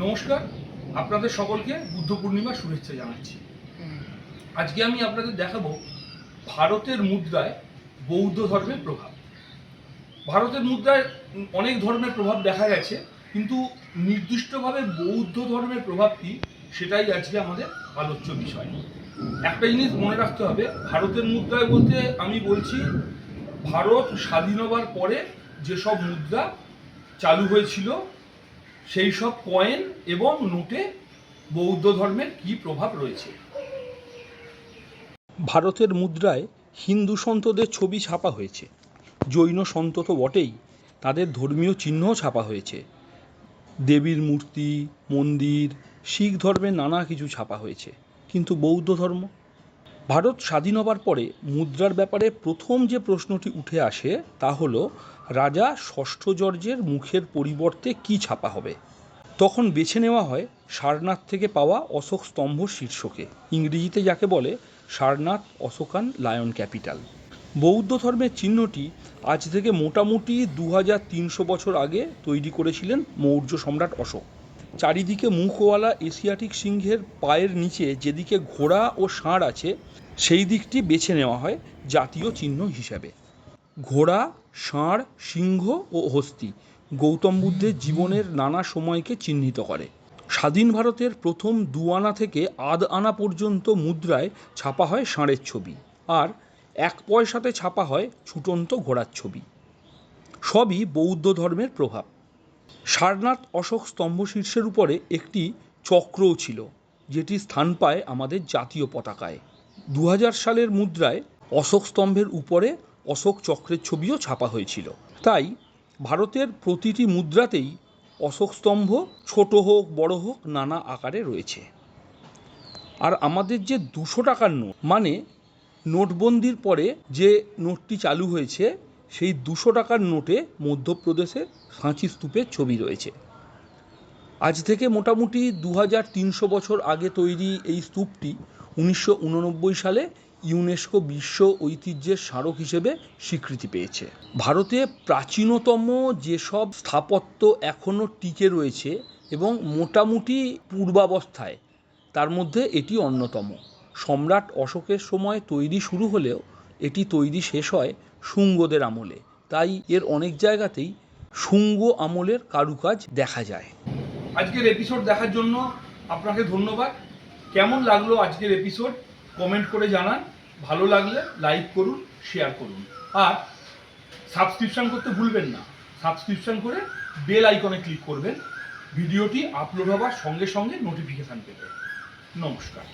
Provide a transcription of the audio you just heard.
নমস্কার, আপনাদের সকলকে বুদ্ধ পূর্ণিমার শুভেচ্ছা জানাচ্ছি। আজকে আমি আপনাদের দেখাবো ভারতের মুদ্রায় বৌদ্ধ ধর্মের প্রভাব। ভারতের মুদ্রায় অনেক ধর্মের প্রভাব দেখা গেছে, কিন্তু নির্দিষ্টভাবে বৌদ্ধ ধর্মের প্রভাব কি সেটাই আজকে আমাদের আলোচ্য বিষয়। একটা জিনিস মনে রাখতে হবে, ভারতের মুদ্রায় বলতে আমি বলছি ভারত স্বাধীন হবার পরে যেসব মুদ্রা চালু হয়েছিল সেই সব কয়েন এবং নোটে বৌদ্ধ ধর্মের কি প্রভাব রয়েছে। ভারতের মুদ্রায় হিন্দু সন্তদের ছবি ছাপা হয়েছে, জৈন সন্ত তো বটেই, তাদের ধর্মীয় চিহ্নও ছাপা হয়েছে। দেবীর মূর্তি, মন্দির, শিখ ধর্মের নানা কিছু ছাপা হয়েছে। কিন্তু বৌদ্ধ ধর্ম? ভারত স্বাধীন হবার পরে মুদ্রার ব্যাপারে প্রথম যে প্রশ্নটি উঠে আসে তা হলো রাজা ষষ্ঠ জর্জের মুখের পরিবর্তে কি ছাপা হবে। তখন বেছে নেওয়া হয় সারনাথ থেকে পাওয়া অশোক স্তম্ভ শীর্ষকে, ইংরেজিতে যাকে বলে সারনাথ অশোকান লায়ন ক্যাপিটাল। বৌদ্ধ ধর্মের চিহ্নটি আজ থেকে মোটামুটি 2300 বছর আগে তৈরি করেছিলেন মৌর্য সম্রাট অশোক। চারিদিকে মুখওয়ালা এশিয়াটিক সিংহের পায়ের নিচে যেদিকে ঘোড়া ও ষাঁড় আছে সেই দিকটি বেছে নেওয়া হয় জাতীয় চিহ্ন হিসাবে। ঘোড়া, ষাঁড়, সিংহ ও হস্তি গৌতম বুদ্ধের জীবনের নানা সময়কে চিহ্নিত করে। স্বাধীন ভারতের প্রথম 2 আনা থেকে আধ আনা পর্যন্ত মুদ্রায় ছাপা হয় ষাঁড়ের ছবি, আর 1 পয়সাতে ছাপা হয় ছুটন্ত ঘোড়ার ছবি। সবই বৌদ্ধ ধর্মের প্রভাব। সারনাথ অশোক স্তম্ভ শীর্ষের উপরে একটি চক্রও ছিল, যেটি স্থান পায় আমাদের জাতীয় পতাকায়। 2000 সালের মুদ্রায় অশোক স্তম্ভের উপরে অশোক চক্রের ছবিও ছাপা হয়েছিল। তাই ভারতের প্রতিটি মুদ্রাতেই অশোক স্তম্ভ ছোট হোক বড় হোক নানা আকারে রয়েছে। আর আমাদের যে 200 টাকার নোট, মানে নোটবন্দির পরে যে নোটটি চালু হয়েছে, সেই 200 টাকার নোটে মধ্যপ্রদেশে সাঁচি স্তূপের ছবি রয়েছে। আজ থেকে মোটামুটি 2300 বছর আগে তৈরি এই স্তূপটি 1989 সালে ইউনেস্কো বিশ্ব ঐতিহ্যের স্মারক হিসেবে স্বীকৃতি পেয়েছে। ভারতে প্রাচীনতম যেসব স্থাপত্য এখনও টিকে রয়েছে এবং মোটামুটি পূর্বাবস্থায়, তার মধ্যে এটি অন্যতম। সম্রাট অশোকের সময় তৈরি শুরু হলেও এটি তৈরি শেষ হয় শুঙ্গদের আমলে, তাই এর অনেক জায়গাতেই শুঙ্গ আমলের কারুকাজ দেখা যায়। আজকের এপিসোড দেখার জন্য আপনাকে ধন্যবাদ। কেমন লাগলো আজকের এপিসোড কমেন্ট করে জানান। ভালো লাগলে লাইক করুন, শেয়ার করুন, আর সাবস্ক্রিপশন করতে ভুলবেন না। সাবস্ক্রিপশন করে বেল আইকনে ক্লিক করবেন ভিডিওটি আপলোড হবার সঙ্গে সঙ্গে নোটিফিকেশান পেতে। নমস্কার।